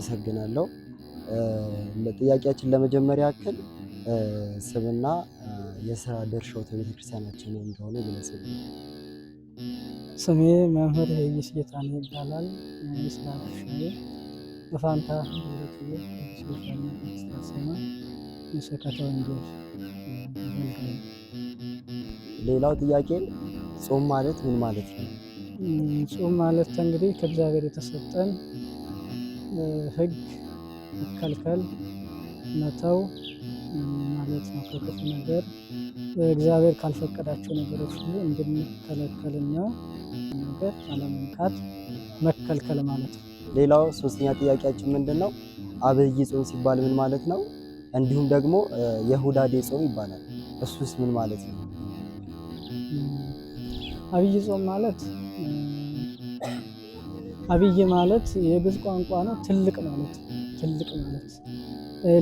አመሰግናለሁ። ጥያቄያችን ለመጀመሪያ ያክል ስምና የስራ ድርሻው ቤተክርስቲያናችን እንደሆነ ግለጽልኝ። ስሜ መምህር ሄይስ ጌታነህ ይባላል። የስራ ድርሻዬ በፋንታ ወረትዬ ቅዱስ ገብርኤል ቤተክርስቲያን የሰበካ ወንጌል አገልጋይ። ሌላው ጥያቄ ጾም ማለት ምን ማለት ነው? ጾም ማለት እንግዲህ ከእግዚአብሔር የተሰጠን ሕግ መከልከል መተው ማለት ነው። ከክፉ ነገር እግዚአብሔር ካልፈቀዳቸው ነገሮች ሁሉ እንድንከለከልና ነገር አለመንካት መከልከል ማለት ነው። ሌላው ሶስተኛ ጥያቄያችን ምንድነው? አብይ ጾም ሲባል ምን ማለት ነው? እንዲሁም ደግሞ የሁዳዴ ጾም ይባላል። እሱስ ምን ማለት ነው? አብይ ጾም ማለት አብይ ማለት የግዕዝ ቋንቋ ነው። ትልቅ ማለት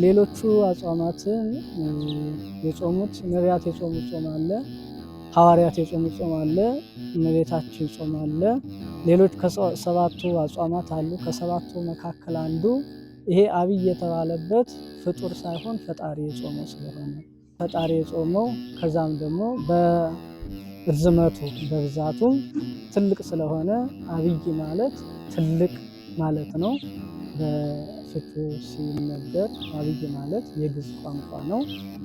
ሌሎቹ አጽዋማትን የጾሙት ነቢያት የጾሙት ጾም አለ፣ ሐዋርያት የጾሙት ጾም አለ፣ እመቤታችን ጾም አለ። ሌሎች ከሰባቱ አጽዋማት አሉ። ከሰባቱ መካከል አንዱ ይሄ አብይ የተባለበት ፍጡር ሳይሆን ፈጣሪ የጾመው ስለሆነ ፈጣሪ የጾመው ከዛም ደግሞ በርዝመቱ በብዛቱም ትልቅ ስለሆነ አብይ ማለት ትልቅ ማለት ነው። በፍቺው ሲነገር አብይ ማለት የግዕዝ ቋንቋ ነው፣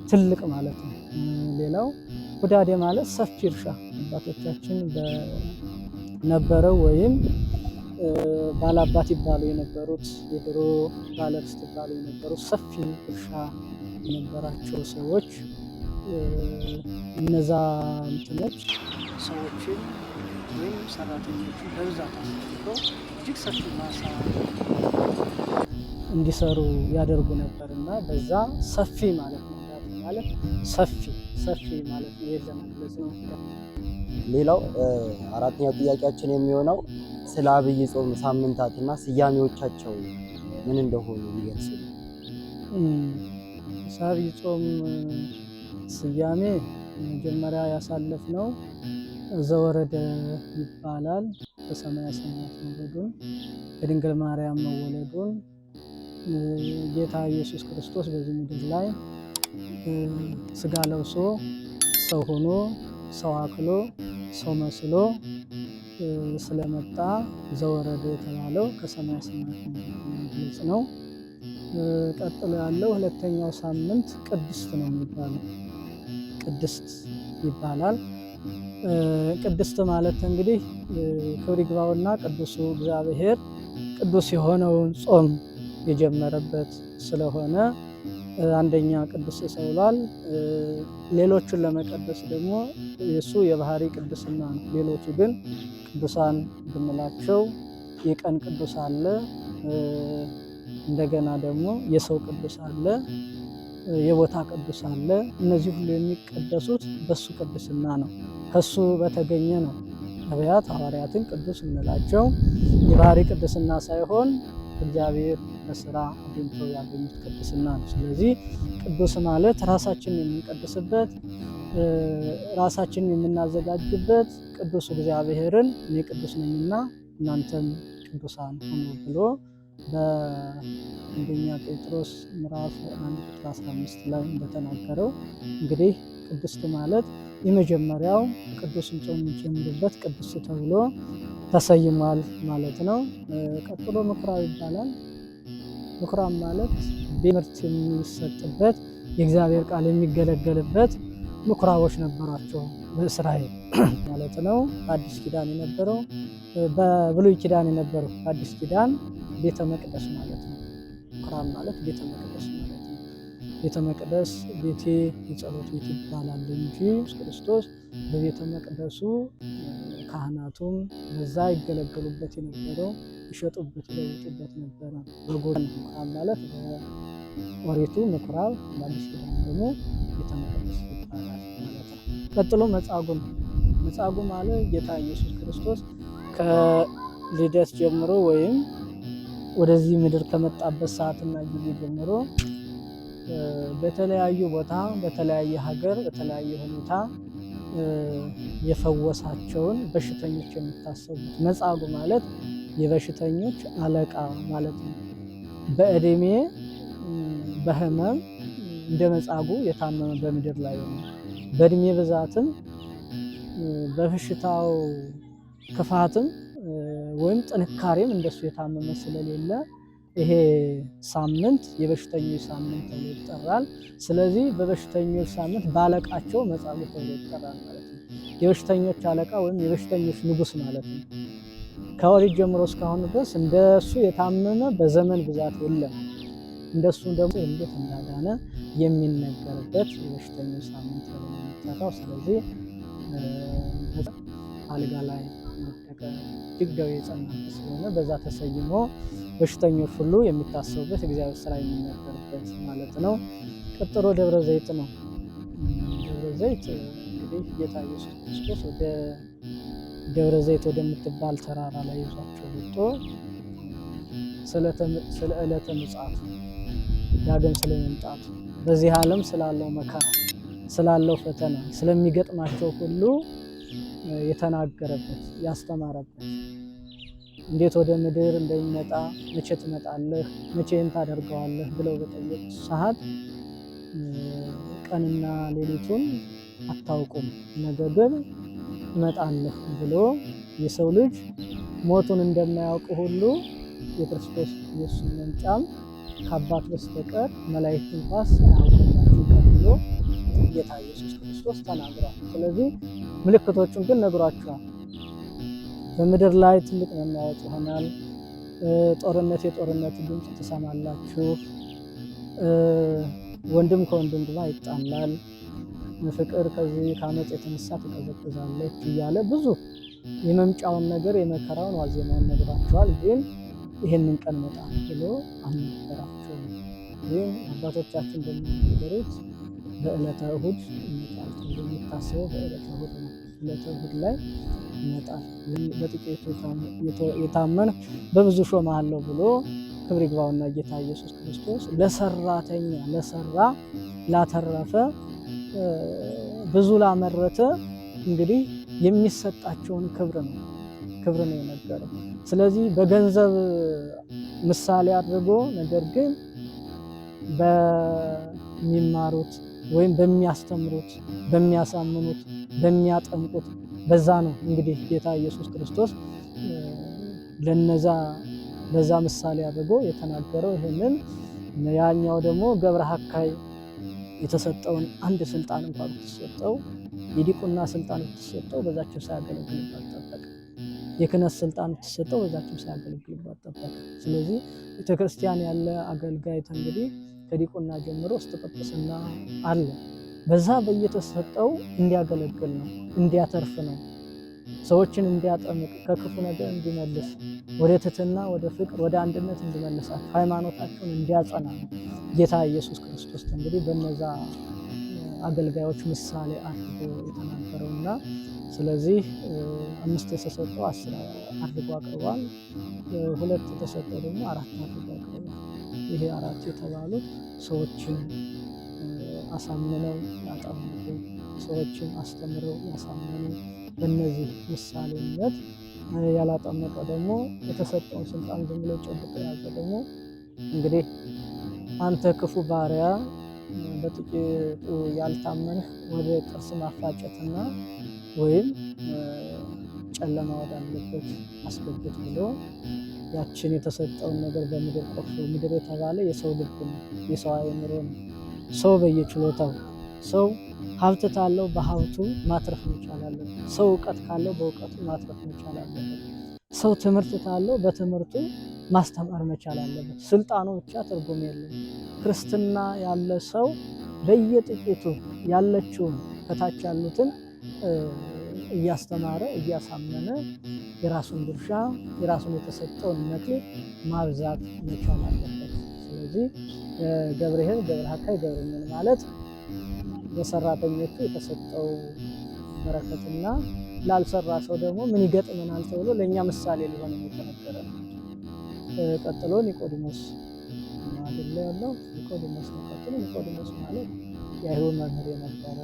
ትልቅ ማለት ነው። ሌላው ሁዳዴ ማለት ሰፊ እርሻ አባቶቻችን በነበረው ወይም ባላባት ይባሉ የነበሩት የድሮ ባለርስት ይባሉ የነበሩት ሰፊ እርሻ የነበራቸው ሰዎች እነዛ እንትኖች ሰዎችን ወይም ሰራተኞችን በብዛት አስቀምጠው እጅግ ሰፊ ማሳ እንዲሰሩ ያደርጉ ነበር እና በዛ ሰፊ ማለት ነው። ማለት ሰፊ ማለት ነው። የለም ማለት ነው። ሌላው አራተኛው ጥያቄያችን የሚሆነው ስለ አብይ ጾም ሳምንታትና ስያሜዎቻቸው ምን እንደሆኑ ይገልጹ። አብይ ጾም ስያሜ መጀመሪያ ያሳለፍነው ዘወረደ ይባላል። ከሰማየ ሰማያት መውረዱን ከድንግል ማርያም መወለዱን ጌታ ኢየሱስ ክርስቶስ በዚህ ምድር ላይ ስጋ ለብሶ ሰው ሆኖ ሰው አክሎ ሰው መስሎ ስለመጣ ዘወረደ የተባለው ከሰማየ ሰማያት መውረዱን ነው። ቀጥሎ ያለው ሁለተኛው ሳምንት ቅድስት ነው የሚባለው። ቅድስት ይባላል። ቅድስት ማለት እንግዲህ ክብር ይግባውና ቅዱሱ እግዚአብሔር ቅዱስ የሆነውን ጾም የጀመረበት ስለሆነ አንደኛ ቅዱስ ተብሏል። ሌሎቹን ለመቀደስ ደግሞ የሱ የባህሪ ቅድስና ነው። ሌሎቹ ግን ቅዱሳን ብንላቸው የቀን ቅዱስ አለ፣ እንደገና ደግሞ የሰው ቅዱስ አለ፣ የቦታ ቅዱስ አለ። እነዚህ ሁሉ የሚቀደሱት በሱ ቅድስና ነው። ከሱ በተገኘ ነው ነቢያት ሐዋርያትን ቅዱስ እንላቸው። የባህሪ ቅድስና ሳይሆን እግዚአብሔር በስራ አግኝተው ያገኙት ቅድስና ነው። ስለዚህ ቅዱስ ማለት ራሳችንን የምንቀድስበት ራሳችንን የምናዘጋጅበት ቅዱስ እግዚአብሔርን እኔ ቅዱስ ነኝና እናንተም ቅዱሳን ሁኑ ብሎ በአንደኛ ጴጥሮስ ምዕራፍ 1:15 ላይ እንደተናገረው እንግዲህ ቅድስት ማለት የመጀመሪያው ቅዱስን ጾም የሚጀምርበት ቅዱስ ተብሎ ተሰይሟል ማለት ነው። ቀጥሎ ምኩራብ ይባላል። ምኩራብ ማለት ትምህርት የሚሰጥበት የእግዚአብሔር ቃል የሚገለገልበት ምኩራቦች ነበሯቸው በእስራኤል ማለት ነው። በአዲስ ኪዳን የነበረው በብሉይ ኪዳን የነበረው በአዲስ ኪዳን ቤተ መቅደስ ማለት ነው። ምኩራብ ማለት ቤተ መቅደስ ማለት ነው። ቤተ መቅደስ ቤቴ የጸሎት ቤት ይባላል እንጂ ክርስቶስ በቤተ መቅደሱ ካህናቱም በዛ ይገለገሉበት የነበረው ይሸጡበት ይለውጡበት ነበረ። በጎን ምኩራብ ማለት በኦሪቱ ምኩራብ፣ በአዲስ ኪዳን ደግሞ ቤተ መቅደስ ይባላል ማለት ነው። ቀጥሎ መጻጉዕ ነው። መጻጉዕ ማለት ጌታ ኢየሱስ ክርስቶስ ከልደት ጀምሮ ወይም ወደዚህ ምድር ከመጣበት ሰዓትና ጊዜ ጀምሮ በተለያዩ ቦታ በተለያየ ሀገር በተለያየ ሁኔታ የፈወሳቸውን በሽተኞች የሚታሰቡት መጻጉዕ ማለት የበሽተኞች አለቃ ማለት ነው። በእድሜ በህመም እንደ መጻጉዕ የታመመ በምድር ላይ ነው። በእድሜ ብዛትም በበሽታው ክፋትም ወይም ጥንካሬም እንደሱ የታመመ ስለሌለ ይሄ ሳምንት የበሽተኞች ሳምንት ተብሎ ይጠራል። ስለዚህ በበሽተኞች ሳምንት ባለቃቸው መጻጉዕ ተብሎ ይጠራል ማለት ነው። የበሽተኞች አለቃ ወይም የበሽተኞች ንጉሥ ማለት ነው። ከወዲት ጀምሮ እስካሁን ድረስ እንደሱ የታመመ በዘመን ብዛት የለም። እንደሱ ደግሞ እንዴት እንዳዳነ የሚነገርበት የበሽተኞች ሳምንት ተብሎ የሚጠራው። ስለዚህ አልጋ ላይ ወደቀ እጅግ ደዌ የጸናበት ስለሆነ በዛ ተሰይሞ በሽተኞች ሁሉ የሚታሰቡበት እግዚአብሔር ስራ የሚነገርበት ማለት ነው። ቀጥሎ ደብረ ዘይት ነው። ደብረ ዘይት እንግዲህ ጌታ ኢየሱስ ክርስቶስ ወደ ደብረ ዘይት ወደምትባል ተራራ ላይ ይዟቸው ወጥቶ ስለ ዕለተ ምጽአቱ ዳግም ስለመምጣቱ በዚህ ዓለም ስላለው መከራ ስላለው ፈተና ስለሚገጥማቸው ሁሉ የተናገረበት ያስተማረበት እንዴት ወደ ምድር እንደሚመጣ መቼ ትመጣለህ መቼን ታደርገዋለህ ብለው በጠየቁት ሰዓት ቀንና ሌሊቱን አታውቁም ነገር ግን እመጣለሁ ብሎ የሰው ልጅ ሞቱን እንደማያውቅ ሁሉ የክርስቶስ ኢየሱስ መምጫም ከአባት በስተቀር መላእክት እንኳን አያውቁም ብሎ ጌታ ኢየሱስ ክርስቶስ ተናግሯል። ስለዚህ ምልክቶቹን ግን ነግሯቸዋል። በምድር ላይ ትልቅ መናወጥ ይሆናል። የጦርነት ድምፅ ትሰማላችሁ። ወንድም ከወንድም ጋር ይጣላል። ፍቅር ከዚህ ከአመፅ የተነሳ ትቀዘቅዛለች እያለ ብዙ የመምጫውን ነገር የመከራውን ዋዜማውን ነግሯቸዋል። ግን ይህንን ቀን መጣ ብሎ አልነገራቸውም። ግን አባቶቻችን እንደሚናገሩት በዕለተ እሁድ ይመጣል ተብሎ የሚታሰበው በዕለተ እሁድ ነው። ዕለተ እሁድ ላይ ይመጣል። በጥቂቱ የታመነ በብዙ ሾምሃለሁ ብሎ ክብር ይግባውና ጌታ ኢየሱስ ክርስቶስ ለሰራተኛ ለሰራ ላተረፈ ብዙ ላመረተ እንግዲህ የሚሰጣቸውን ክብር ነው የነገረው። ስለዚህ በገንዘብ ምሳሌ አድርጎ ነገር ግን በሚማሩት ወይም በሚያስተምሩት በሚያሳምኑት በሚያጠምቁት በዛ ነው እንግዲህ ጌታ ኢየሱስ ክርስቶስ በዛ ምሳሌ አድርጎ የተናገረው። ይህንን ያኛው ደግሞ ገብረ ሐካይ የተሰጠውን አንድ ስልጣን እንኳን ብትሰጠው የዲቁና ስልጣን ብትሰጠው በዛቸው ሳያገለግልባት ጠበቀ። የክህነት ስልጣን ብትሰጠው በዛቸው ሳያገለግልባት ጠበቀ። ስለዚህ ቤተክርስቲያን ያለ አገልጋይ እንግዲህ ከዲቁና ጀምሮ እስከ ጵጵስና አለ። በዛ በየተሰጠው እንዲያገለግል ነው፣ እንዲያተርፍ ነው፣ ሰዎችን እንዲያጠምቅ፣ ከክፉ ነገር እንዲመልስ፣ ወደ ትሕትና፣ ወደ ፍቅር፣ ወደ አንድነት እንዲመልሳቸው፣ ሃይማኖታቸውን እንዲያጸና ነው ጌታ ኢየሱስ ክርስቶስ እንግዲህ በነዛ አገልጋዮች ምሳሌ አድርጎ የተናገረውና ስለዚህ 5 የተሰጠው 10 አድርጎ አቅርቧል። 2 የተሰጠው ደግሞ 4 አድርጎ አቅርቧል። ይሄ 4 የተባሉት ሰዎችን አሳምነው ያጠመቁ፣ ሰዎችን አስተምረው ያሳመኑ፣ በእነዚህ ምሳሌነት ያላጠመቀ ደግሞ የተሰጠውን ስልጣን ዝም ብሎ ጨብጦ የያዘ ደግሞ እንግዲህ አንተ ክፉ ባሪያ በጥቂቱ ያልታመንህ ወደ ጥርስ ማፋጨትና ወይም ጨለማ ወዳለበት አስገብት ብሎ ያችን የተሰጠውን ነገር በምድር ቆፍሮ ምድር የተባለ የሰው ልብ ነው፣ የሰው አእምሮ ነው። ሰው በየችሎታው ሰው ሀብት ካለው በሀብቱ ማትረፍ መቻል አለበት። ሰው እውቀት ካለው በእውቀቱ ማትረፍ መቻል አለበት። ሰው ትምህርት ካለው በትምህርቱ ማስተማር መቻል አለበት። ስልጣኑ ብቻ ትርጉም የለም። ክርስትና ያለ ሰው በየጥቂቱ ያለችውን ከታች ያሉትን እያስተማረ እያሳመነ የራሱን ድርሻ የራሱን የተሰጠውን መክሊት ማብዛት መቻል አለበት። ስለዚህ ገብርኄር፣ ገብረ ሐካይ፣ ገብረመን ማለት ለሰራተኞቹ የተሰጠው በረከትና ላልሰራ ሰው ደግሞ ምን ይገጥመናል ተብሎ ለእኛ ምሳሌ ሊሆን የተነገረ ነው። ቀጥሎ ኒቆዲሞስ አይደለ ያለው ኒቆዲሞስ ነው። ቀጥሎ ኒቆዲሞስ ማለት የአይሁድ መምህር የነበረ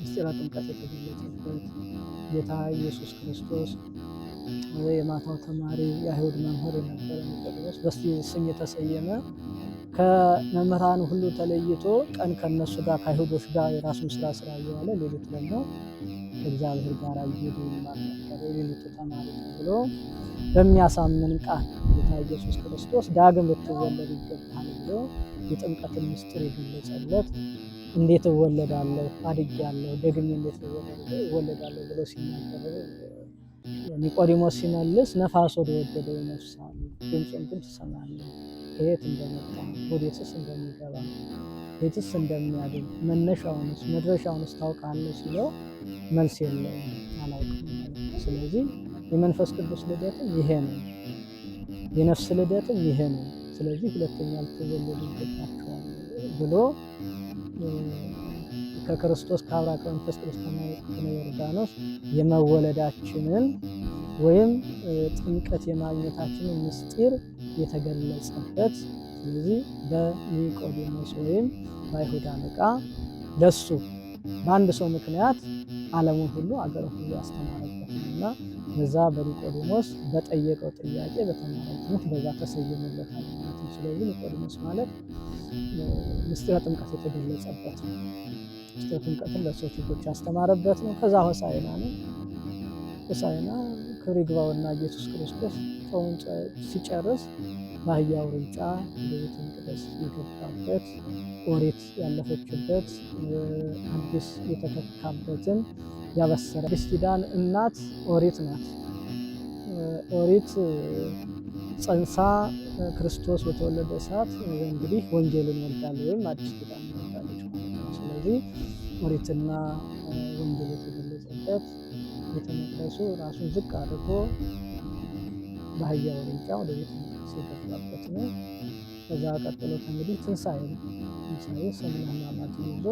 ምስጢረ ጥምቀት የተገለጸበት ጌታ ኢየሱስ ክርስቶስ የማታው ተማሪ የአይሁድ መምህር የነበረ ኒቆዲሞስ በዚህ ስም የተሰየመ ከመምህራን ሁሉ ተለይቶ ቀን ከነሱ ጋር ከአይሁዶች ጋር የራሱን ስራ እየዋለ ሌሊት ደግሞ እግዚአብሔር ጋር እየሄደ ይማር ነበር። የሌሊቱ ተማሪ ብሎ በሚያሳምን ቃል ጌታ ኢየሱስ ክርስቶስ ዳግም ልትወለድ ይገባል ብሎ የጥምቀትን ምስጢር የገለጸለት እንዴት እወለዳለሁ አድጌያለሁ ደግሜ እንዴት እወለዳለሁ ብሎ ሲናገር ኒቆዲሞስ ሲመልስ ነፋስ ወደ ወደደው ይነፍሳል፣ ድምፁን ግን ትሰማለህ፣ ከየት እንደመጣ ወዴትስ እንደሚገባ የትስ እንደሚያድን መነሻውንስ መድረሻውንስ ታውቃለህ ሲለው መልስ የለውም፣ አላውቅም ማለት። ስለዚህ የመንፈስ ቅዱስ ልደትም ይሄ ነው፣ የነፍስ ልደትም ይሄ ነው። ስለዚህ ሁለተኛ ልትወለዱ ይገባችኋል ብሎ ከክርስቶስ ከአብራ ከመንፈስ ቅዱስ ከዮርዳኖስ የመወለዳችንን ወይም ጥምቀት የማግኘታችንን ምስጢር የተገለጸበት። ስለዚህ በኒቆዲሞስ ወይም በአይሁድ አለቃ ለሱ በአንድ ሰው ምክንያት ዓለሙን ሁሉ አገሩን ሁሉ ያስተማረበት እና በዛ በኒቆዲሞስ በጠየቀው ጥያቄ በተማረው ትምህርት በዛ ተሰይሞለታል ማለት ነው። ስለዚህ ኒቆዲሞስ ማለት ምስጢረ ጥምቀት የተገለጸበት ነው። ምስጢረ ጥምቀትን ለሰዎች ልጆች ያስተማረበት ነው። ከዛ ሆሳዕና ነው። ሆሳዕና ክብር ይግባውና ኢየሱስ ክርስቶስ ጾሙን ሲጨርስ በአህያ ውርንጫ ወደ ቤተ መቅደስ የገባበት ኦሪት ያለፈችበት አዲስ የተተካበትን ያበሰረ አዲስ ኪዳን እናት ኦሪት ናት። ኦሪት ጸንሳ ክርስቶስ በተወለደ ሰዓት እንግዲህ ወንጌልን ወልዳለች ወይም አዲስ ኪዳን ወልዳለች ማለት ነው። ስለዚህ ኦሪትና ወንጌል የተገለጸበት ቤተ መቅደሱ ራሱን ዝቅ አድርጎ በአህያ ውርንጫ ወደ ቤተ መቅደስ የገባበት ነው። ከዛ ቀጥሎ እንግዲህ ትንሣኤ ነው። ትንሣኤ ሰሙነ ሕማማትን ይዞ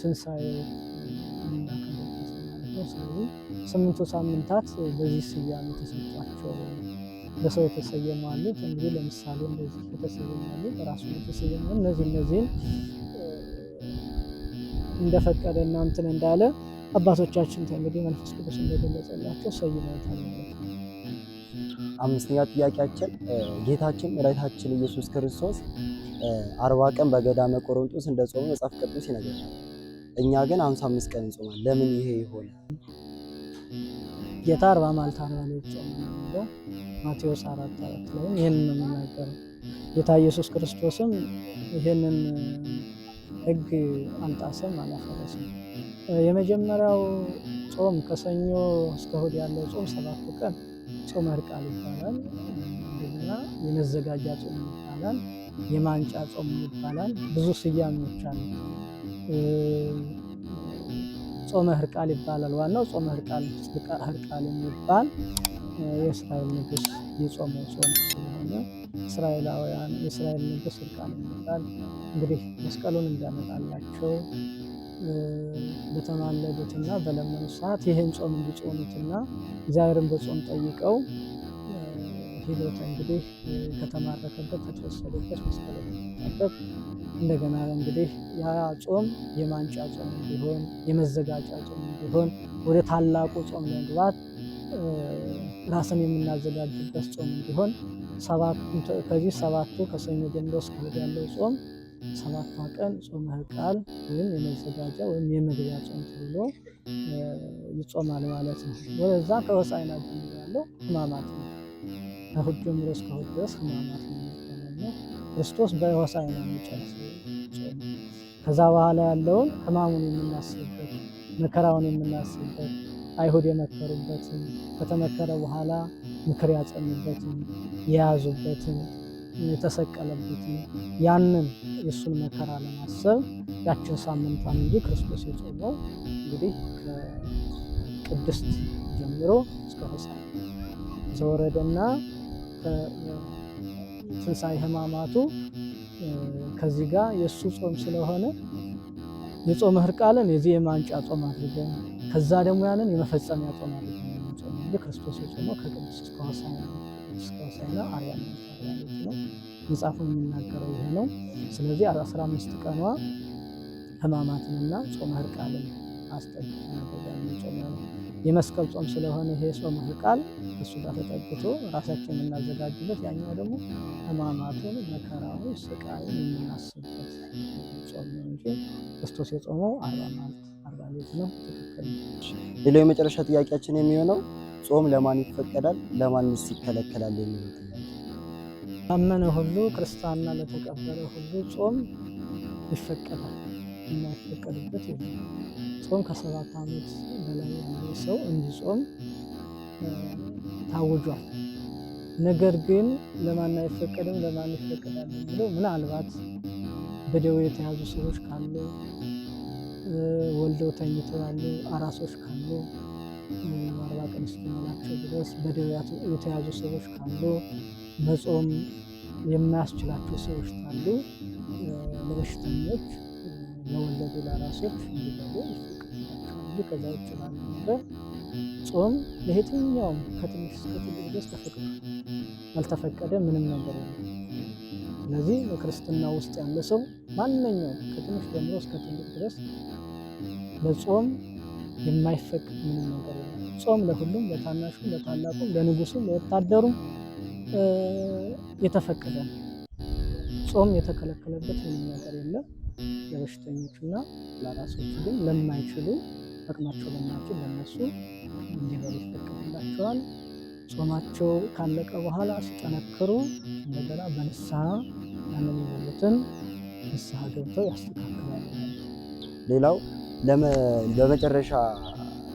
ትንሣኤ የምናከብርበት ማለት ነው። ስለዚህ 8ቱ ሳምንታት በዚህ ስያሜ ተሰጧቸው በሰው የተሰየሙ አሉት። እንግዲህ ለምሳሌ እንደዚህ የተሰየሙ አሉ፣ በራሱ የተሰየሙ እነዚህን እንደፈቀደ እና እንትን እንዳለ አባቶቻችን እንግዲህ መንፈስ ቅዱስ እንደገለጸላቸው ሰይመውታል ማለት ነው። አምስተኛ ጥያቄያችን ጌታችን መድኃኒታችን ኢየሱስ ክርስቶስ 40 ቀን በገዳመ ቆሮንጦስ እንደጾመ መጽሐፍ ቅዱስ ይነግረናል። እኛ ግን 55 ቀን እንጾማለን። ለምን ይሄ ይሆን? ጌታ 40 መዓልት 40 ሌሊት ጾመ ነው። ማቴዎስ 4:4 ላይ ይሄንን ነው የሚናገረው። ጌታ ኢየሱስ ክርስቶስም ይሄንን ሕግ አልጣሰም፣ አላፈረሰም። የመጀመሪያው ጾም ከሰኞ እስከ እሑድ ያለው ጾም 7 ቀን ጾመ ሕርቃል ይባላል። እንደገና የመዘጋጃ ጾም ይባላል፣ የማንጫ ጾም ይባላል። ብዙ ስያሜዎች አሉ። ጾመ ሕርቃል ይባላል። ዋናው ጾመ ሕርቃል የሚባል የእስራኤል ንጉሥ የጾመው ጾም ስለሆነ እስራኤላውያን የእስራኤል ንጉሥ ሕርቃል የሚባል እንግዲህ መስቀሉን እንዲያመጣላቸው በተማለዱትና በለመኑ ሰዓት ይህን ጾም እንዲጾሙትና እግዚአብሔርን በጾም ጠይቀው ሂዶት እንግዲህ ከተማረከበት ከተወሰደበት መስቀል ተመጣበት እንደገና እንግዲህ ያ ጾም የማንጫ ጾም እንዲሆን የመዘጋጃ ጾም እንዲሆን ወደ ታላቁ ጾም ለመግባት ራስን የምናዘጋጅበት ጾም እንዲሆን ከዚህ 7ቱ ከሰኞ ጀምሮ እስከ እሑድ ያለው ጾም 7ቷ ቀን ጾመ ሕርቃል ወይም የመዘጋጃ ወይም የመግቢያ ጾም ተብሎ ይጾማል ማለት ነው። ወደዛ ከሆሳዕና ጀምሮ ያለው ሕማማት ነው። ከእሑድ ጀምሮ እስከ እሑድ ድረስ ሕማማት ነው የሚባለው። ክርስቶስ በሆሳዕና የሚጨርሰው ጾም። ከዛ በኋላ ያለውን ሕማሙን የምናስብበት መከራውን የምናስብበት አይሁድ የመከሩበትን ከተመከረ በኋላ ምክር ያጸኑበትን የያዙበትን የተሰቀለበትን ያንን የእሱን መከራ ለማሰብ ያችን ሳምንቷን እንጂ ክርስቶስ የጾመው እንግዲህ ከቅድስት ጀምሮ እስከ ሆሳዕና ዘወረደና ትንሣኤ ሕማማቱ ከዚህ ጋር የእሱ ጾም ስለሆነ የጾመ ሕርቃልን የዚህ የማንጫ ጾም አድርገን ከዛ ደግሞ ያንን የመፈጸሚያ ጾም አድርገን ጾም እንጂ ክርስቶስ የጾመው ከቅድስት እስከ ሆሳዕና 40 ሌሊት ነው። መጽሐፉ የሚናገረው ይሄ ነው። ስለዚህ 15 ቀኗ ሕማማትንና ጾመ ሕርቃልን አስጠግተን በዛ ጾም የመስቀል ጾም ስለሆነ ይሄ ጾመ ሕቃል እሱ ጋር ተጠግቶ ራሳችንን የምናዘጋጅበት፣ ያኛው ደግሞ ሕማማቱን መከራውን ስቃዩን የምናስብበት ጾም ነው እንጂ ክርስቶስ የጾመው 40 መዓልት 40 ሌሊት ነው። ትክክል። ሌላው የመጨረሻ ጥያቄያችን የሚሆነው ጾም ለማን ይፈቀዳል ለማንስ ይከለከላል የሚለው ጥያቄ። ላመነ ሁሉ ክርስትና ለተቀበለ ሁሉ ጾም ይፈቀዳል፣ የማይፈቀድበት የለም። ጾም ከ7 ዓመት በላይ ያለ ሰው እንዲጾም ታውጇል። ነገር ግን ለማን አይፈቀድም ለማን ይፈቀዳል የሚለው ምናልባት በደዌ የተያዙ ሰዎች ካሉ፣ ወልደው ተኝተው ያሉ አራሶች ካሉ፣ 40 ቀን እስኪሞላቸው ድረስ በደዌ የተያዙ ሰዎች ካሉ፣ መጾም የማያስችላቸው ሰዎች ካሉ፣ ለበሽተኞች፣ ለወለዱ ለአራሶች እንዲበሉ ይፈቀድላቸዋል። ከዛ ውጭ ባለ ነገር ጾም ለየትኛውም ከትንሽ እስከ ትልቅ ድረስ ተፈቅዷል። ያልተፈቀደ ምንም ነገር የለም። ስለዚህ በክርስትና ውስጥ ያለ ሰው ማንኛውም ከትንሽ ጀምሮ እስከ ትልቅ ድረስ ለጾም የማይፈቅድ ምንም ነገር የለም። ጾም ለሁሉም፣ ለታናሹም፣ ለታላቁም፣ ለንጉሱም፣ ለወታደሩም የተፈቀደ ነው። ጾም የተከለከለበት ምንም ነገር የለም። ለበሽተኞችና ለአራሶች ግን ለማይችሉ አቅማቸው ለማይችል ለነሱ እንዲበሉ ይፈቀድላቸዋል። ጾማቸው ካለቀ በኋላ ሲጠነክሩ እንደገና በንስሐ ያንን የበሉትን ንስሐ ገብተው ያስተካክላሉ። ሌላው በመጨረሻ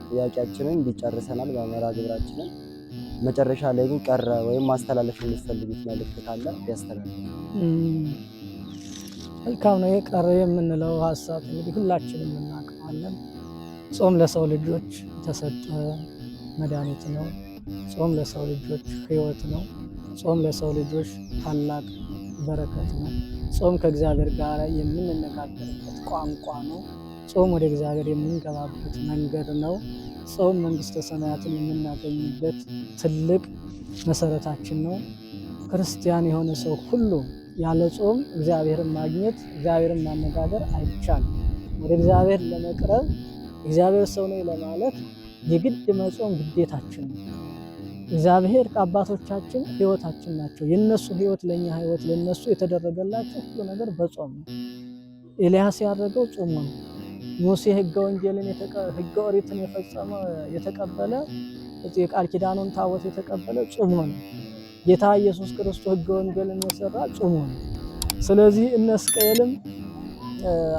ጥያቄያችንን እንዲጨርሰናል በመርሃ ግብራችንን። መጨረሻ ላይ ግን ቀረ ወይም ማስተላለፍ የምትፈልጉት መልእክት ካለ ያስተላልፉ። መልካም ነው። የቀረ የምንለው ሀሳብ እንግዲህ ሁላችንም እናውቀዋለን። ጾም ለሰው ልጆች የተሰጠ መድኃኒት ነው። ጾም ለሰው ልጆች ሕይወት ነው። ጾም ለሰው ልጆች ታላቅ በረከት ነው። ጾም ከእግዚአብሔር ጋር የምንነጋገርበት ቋንቋ ነው። ጾም ወደ እግዚአብሔር የምንገባበት መንገድ ነው። ጾም መንግሥተ ሰማያትን የምናገኝበት ትልቅ መሰረታችን ነው። ክርስቲያን የሆነ ሰው ሁሉ ያለ ጾም እግዚአብሔርን ማግኘት እግዚአብሔርን ማነጋገር አይቻልም። ወደ እግዚአብሔር ለመቅረብ እግዚአብሔር ሰው ነው ለማለት የግድ መጾም ግዴታችን ነው። እግዚአብሔር ከአባቶቻችን ሕይወታችን ናቸው። የነሱ ሕይወት ለኛ ሕይወት፣ ለነሱ የተደረገላቸው ሁሉ ነገር በጾም ነው። ኤልያስ ያደረገው ጾም ነው። ሙሴ ሕገ ወንጌልን ሕገ ኦሪትን የተቀበለ የቃል ኪዳኑን ታቦት የተቀበለ ጾም ነው። ጌታ ኢየሱስ ክርስቶስ ሕገ ወንጌልን የሰራ ጾም ነው። ስለዚህ እነ ሕዝቅኤልም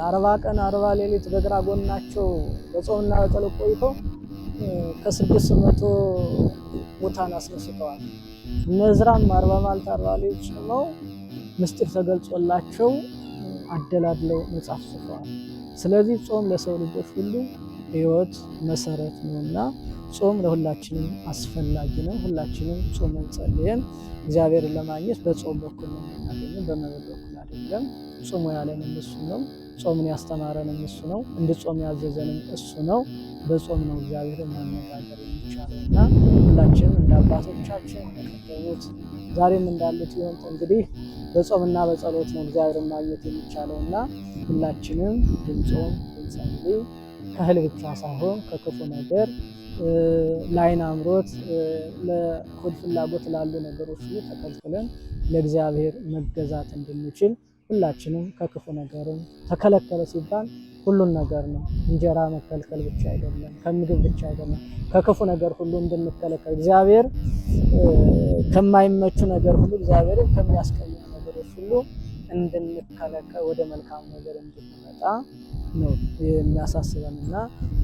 40 ቀን 40 ሌሊት በግራ ጎናቸው በጾምና በጸሎት ቆይተው ከ600 ሙታን አስነስተዋል። እነ ዕዝራም 40 መዓልት 40 ሌሊት ጾመው ምስጢር ተገልጾላቸው አደላድለው መጽሐፍ ጽፈዋል። ስለዚህ ጾም ለሰው ልጆች ሁሉ ሕይወት መሰረት ነውና ጾም ለሁላችንም አስፈላጊ ነው። ሁላችንም ጾመን ጸልየን እግዚአብሔርን ለማግኘት በጾም በኩል ነው የምናገኘው፣ በመብል በኩል አይደለም። ጾሙ ያለንም እሱ ነው። ጾምን ያስተማረንም እሱ ነው። እንድጾም ያዘዘንም እሱ ነው። በጾም ነው እግዚአብሔርን ማነጋገር የሚቻለው እና ሁላችንም እንደ አባቶቻችን እንደቀደሙት ዛሬም እንዳሉት ይሆን እንግዲህ በጾምና በጸሎት ነው እግዚአብሔርን ማግኘት የሚቻለው እና ሁላችንም ብንጾም ብንጸልይ ከእህል ብቻ ሳይሆን ከክፉ ነገር ለዓይን አምሮት ለሆድ ፍላጎት ላሉ ነገሮች ሁሉ ተከልክለን ለእግዚአብሔር መገዛት እንድንችል ሁላችንም ከክፉ ነገርም ተከለከለ ሲባል ሁሉን ነገር ነው። እንጀራ መከልከል ብቻ አይደለም፣ ከምግብ ብቻ አይደለም፣ ከክፉ ነገር ሁሉ እንድንከለከል እግዚአብሔር ከማይመቹ ነገር ሁሉ እግዚአብሔር ከሚያስቀይሙ ነገሮች ሁሉ እንድንከለከል ወደ መልካም ነገር እንድንመጣ ነው የሚያሳስበንና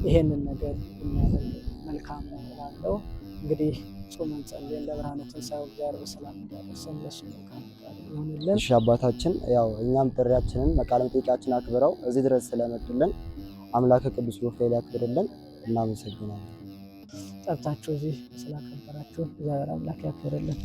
ይሄንን ነገር እናደርግ መልካም ነው እላለሁ። እንግዲህ ጾመን ጸልየን ለብርሃነ ትንሣኤው እግዚአብሔር በሰላም እንዲያደርሰን ለእሱ መልካም ፈቃዱ ይሁንልን። እሺ አባታችን፣ ያው እኛም ጥሪያችንን ቃለ መጠይቃችን አክብረው እዚህ ድረስ ስለመጡልን አምላከ ቅዱስ ሩፋኤል ያክብርልን። እናመሰግናለን። ጠርታችሁ እዚህ ስላከበራችሁ እግዚአብሔር አምላክ ያክብርልን።